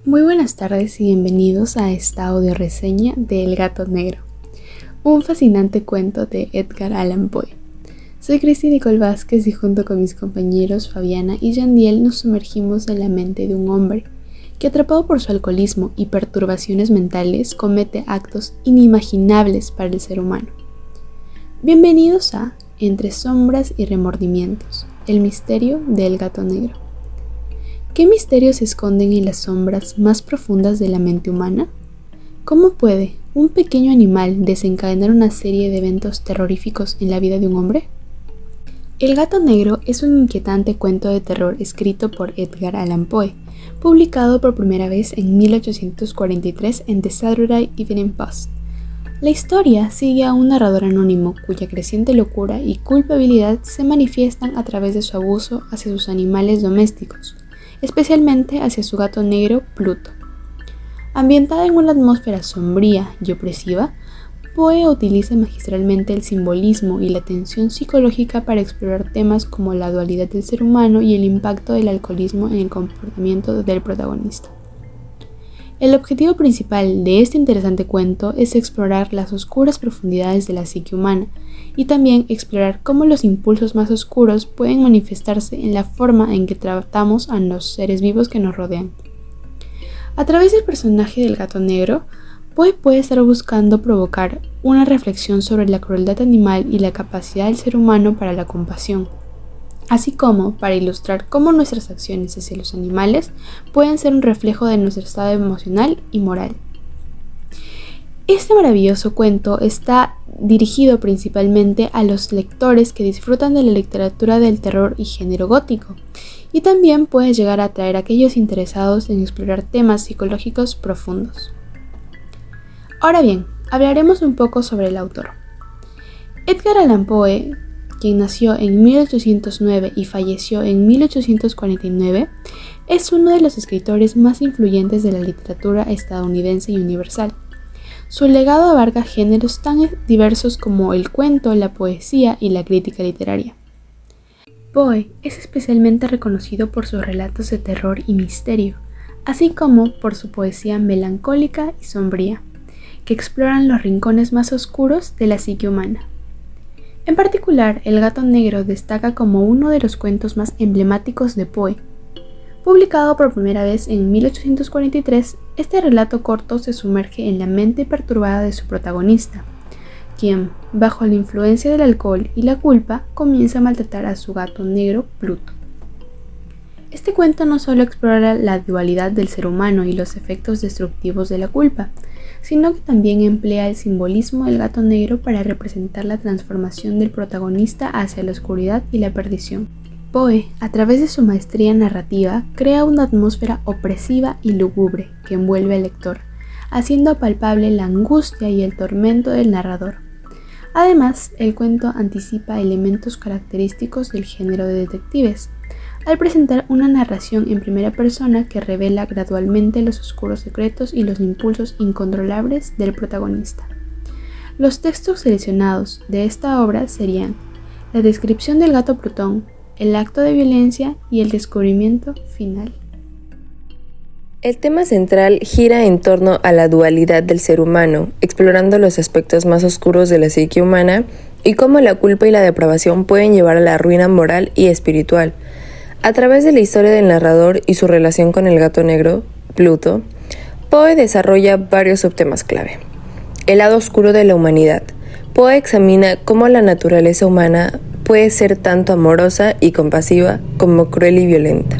Muy buenas tardes y bienvenidos a esta audio reseña de El gato negro, un fascinante cuento de Edgar Allan Poe. Soy Cristi Nicole Vázquez y junto con mis compañeros Fabiana y Yandiel nos sumergimos en la mente de un hombre que, atrapado por su alcoholismo y perturbaciones mentales, comete actos inimaginables para el ser humano. Bienvenidos a Entre sombras y remordimientos, el misterio del gato negro. ¿Qué misterios se esconden en las sombras más profundas de la mente humana? ¿Cómo puede un pequeño animal desencadenar una serie de eventos terroríficos en la vida de un hombre? El gato negro es un inquietante cuento de terror escrito por Edgar Allan Poe, publicado por primera vez en 1843 en The Saturday Evening Post. La historia sigue a un narrador anónimo cuya creciente locura y culpabilidad se manifiestan a través de su abuso hacia sus animales domésticos, especialmente hacia su gato negro Pluto. Ambientada en una atmósfera sombría y opresiva, Poe utiliza magistralmente el simbolismo y la tensión psicológica para explorar temas como la dualidad del ser humano y el impacto del alcoholismo en el comportamiento del protagonista. El objetivo principal de este interesante cuento es explorar las oscuras profundidades de la psique humana y también explorar cómo los impulsos más oscuros pueden manifestarse en la forma en que tratamos a los seres vivos que nos rodean. A través del personaje del gato negro, Poe puede estar buscando provocar una reflexión sobre la crueldad animal y la capacidad del ser humano para la compasión, así como para ilustrar cómo nuestras acciones hacia los animales pueden ser un reflejo de nuestro estado emocional y moral. Este maravilloso cuento está dirigido principalmente a los lectores que disfrutan de la literatura del terror y género gótico, y también puede llegar a atraer a aquellos interesados en explorar temas psicológicos profundos. Ahora bien, hablaremos un poco sobre el autor. Edgar Allan Poe, quien nació en 1809 y falleció en 1849, es uno de los escritores más influyentes de la literatura estadounidense y universal. Su legado abarca géneros tan diversos como el cuento, la poesía y la crítica literaria. Poe es especialmente reconocido por sus relatos de terror y misterio, así como por su poesía melancólica y sombría, que exploran los rincones más oscuros de la psique humana. En particular, El gato negro destaca como uno de los cuentos más emblemáticos de Poe. Publicado por primera vez en 1843, este relato corto se sumerge en la mente perturbada de su protagonista, quien, bajo la influencia del alcohol y la culpa, comienza a maltratar a su gato negro Pluto. Este cuento no solo explora la dualidad del ser humano y los efectos destructivos de la culpa, sino que también emplea el simbolismo del gato negro para representar la transformación del protagonista hacia la oscuridad y la perdición. Poe, a través de su maestría narrativa, crea una atmósfera opresiva y lúgubre que envuelve al lector, haciendo palpable la angustia y el tormento del narrador. Además, el cuento anticipa elementos característicos del género de detectives, al presentar una narración en primera persona que revela gradualmente los oscuros secretos y los impulsos incontrolables del protagonista. Los textos seleccionados de esta obra serían la descripción del gato Plutón, el acto de violencia y el descubrimiento final. El tema central gira en torno a la dualidad del ser humano, explorando los aspectos más oscuros de la psique humana y cómo la culpa y la depravación pueden llevar a la ruina moral y espiritual. A través de la historia del narrador y su relación con el gato negro, Pluto, Poe desarrolla varios subtemas clave. El lado oscuro de la humanidad. Poe examina cómo la naturaleza humana puede ser tanto amorosa y compasiva como cruel y violenta.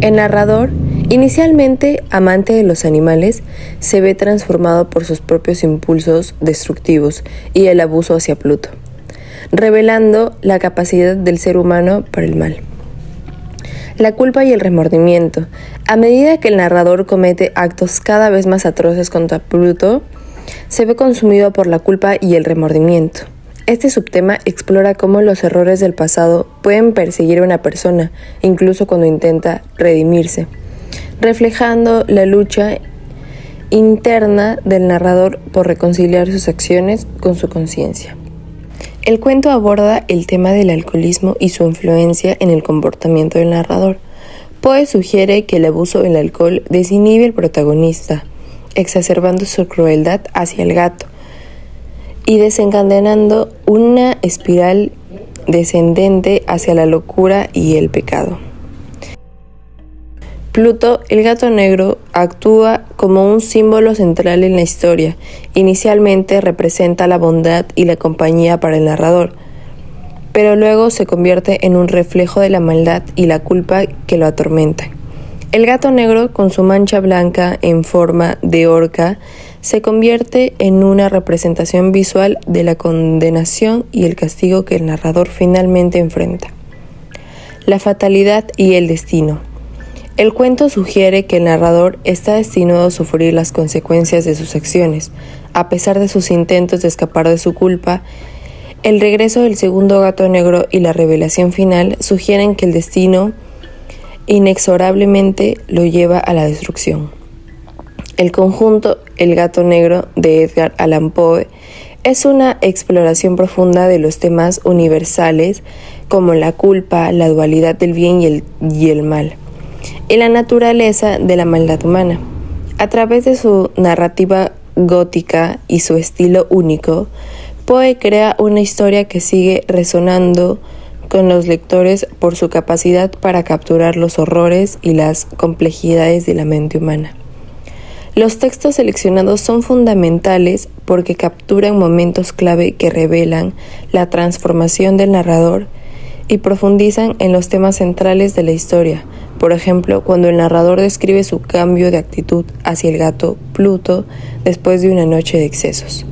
El narrador, inicialmente amante de los animales, se ve transformado por sus propios impulsos destructivos y el abuso hacia Pluto, revelando la capacidad del ser humano para el mal. La culpa y el remordimiento. A medida que el narrador comete actos cada vez más atroces contra Pluto, se ve consumido por la culpa y el remordimiento. Este subtema explora cómo los errores del pasado pueden perseguir a una persona, incluso cuando intenta redimirse, reflejando la lucha interna del narrador por reconciliar sus acciones con su conciencia. El cuento aborda el tema del alcoholismo y su influencia en el comportamiento del narrador. Poe sugiere que el abuso del alcohol desinhibe al protagonista, exacerbando su crueldad hacia el gato y desencadenando una espiral descendente hacia la locura y el pecado. Pluto, el gato negro, actúa como un símbolo central en la historia. Inicialmente representa la bondad y la compañía para el narrador, pero luego se convierte en un reflejo de la maldad y la culpa que lo atormentan. El gato negro, con su mancha blanca en forma de horca, se convierte en una representación visual de la condenación y el castigo que el narrador finalmente enfrenta. La fatalidad y el destino. El cuento sugiere que el narrador está destinado a sufrir las consecuencias de sus acciones. A pesar de sus intentos de escapar de su culpa, el regreso del segundo gato negro y la revelación final sugieren que el destino inexorablemente lo lleva a la destrucción. El conjunto El gato negro de Edgar Allan Poe es una exploración profunda de los temas universales como la culpa, la dualidad del bien y el mal, y la naturaleza de la maldad humana. A través de su narrativa gótica y su estilo único, Poe crea una historia que sigue resonando con los lectores por su capacidad para capturar los horrores y las complejidades de la mente humana. Los textos seleccionados son fundamentales porque capturan momentos clave que revelan la transformación del narrador y profundizan en los temas centrales de la historia. Por ejemplo, cuando el narrador describe su cambio de actitud hacia el gato Pluto después de una noche de excesos.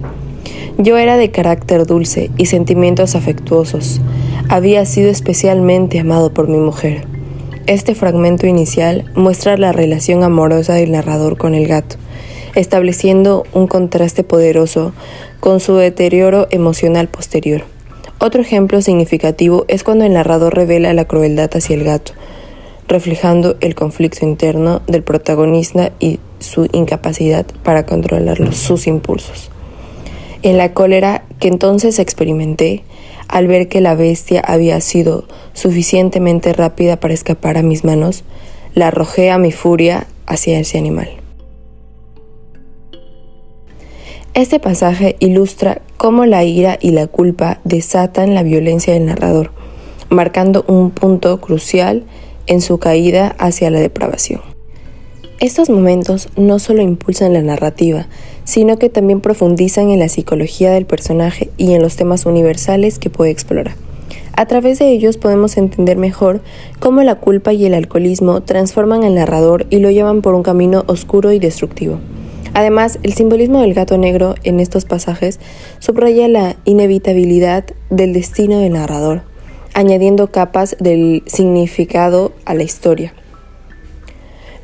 Yo era de carácter dulce y sentimientos afectuosos. Había sido especialmente amado por mi mujer. Este fragmento inicial muestra la relación amorosa del narrador con el gato, estableciendo un contraste poderoso con su deterioro emocional posterior. Otro ejemplo significativo es cuando el narrador revela la crueldad hacia el gato, reflejando el conflicto interno del protagonista y su incapacidad para controlar sus impulsos. En la cólera que entonces experimenté, al ver que la bestia había sido suficientemente rápida para escapar a mis manos, la arrojé a mi furia hacia ese animal. Este pasaje ilustra cómo la ira y la culpa desatan la violencia del narrador, marcando un punto crucial en su caída hacia la depravación. Estos momentos no solo impulsan la narrativa, sino que también profundizan en la psicología del personaje y en los temas universales que puede explorar. A través de ellos podemos entender mejor cómo la culpa y el alcoholismo transforman al narrador y lo llevan por un camino oscuro y destructivo. Además, el simbolismo del gato negro en estos pasajes subraya la inevitabilidad del destino del narrador, añadiendo capas del significado a la historia.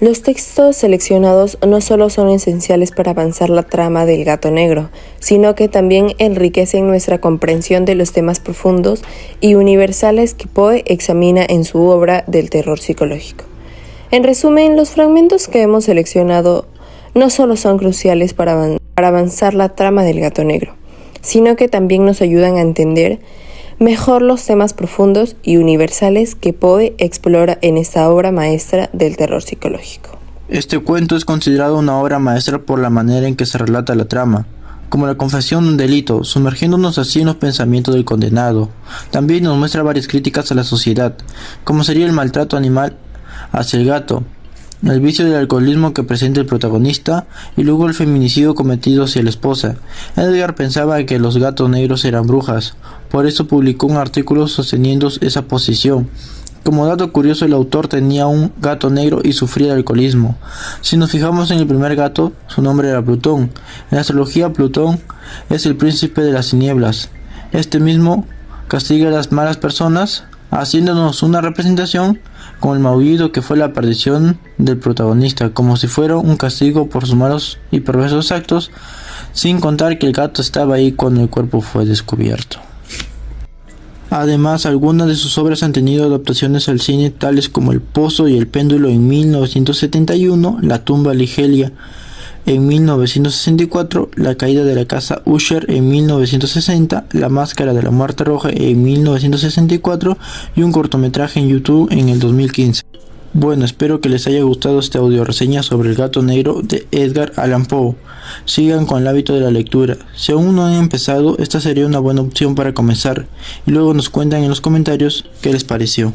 Los textos seleccionados no solo son esenciales para avanzar la trama del gato negro, sino que también enriquecen nuestra comprensión de los temas profundos y universales que Poe examina en su obra del terror psicológico. En resumen, los fragmentos que hemos seleccionado no solo son cruciales para avanzar la trama del gato negro, sino que también nos ayudan a entender mejor los temas profundos y universales que Poe explora en esta obra maestra del terror psicológico. Este cuento es considerado una obra maestra por la manera en que se relata la trama, como la confesión de un delito, sumergiéndonos así en los pensamientos del condenado. También nos muestra varias críticas a la sociedad, como sería el maltrato animal hacia el gato, el vicio del alcoholismo que presenta el protagonista y luego el feminicidio cometido hacia la esposa. Edgar pensaba que los gatos negros eran brujas, por eso publicó un artículo sosteniendo esa posición. Como dato curioso, el autor tenía un gato negro y sufría de alcoholismo. Si nos fijamos en el primer gato, su nombre era Plutón. En la astrología, Plutón es el príncipe de las tinieblas. Este mismo castiga a las malas personas, haciéndonos una representación con el maullido que fue la perdición del protagonista, como si fuera un castigo por sus malos y perversos actos, sin contar que el gato estaba ahí cuando el cuerpo fue descubierto. Además, algunas de sus obras han tenido adaptaciones al cine, tales como El Pozo y el Péndulo en 1971, La tumba Ligeia en 1964, La caída de la casa Usher en 1960, La máscara de la muerte roja en 1964 y un cortometraje en YouTube en el 2015. Bueno, espero que les haya gustado esta audio reseña sobre El gato negro de Edgar Allan Poe. Sigan con el hábito de la lectura. Si aún no han empezado, esta sería una buena opción para comenzar y luego nos cuentan en los comentarios qué les pareció.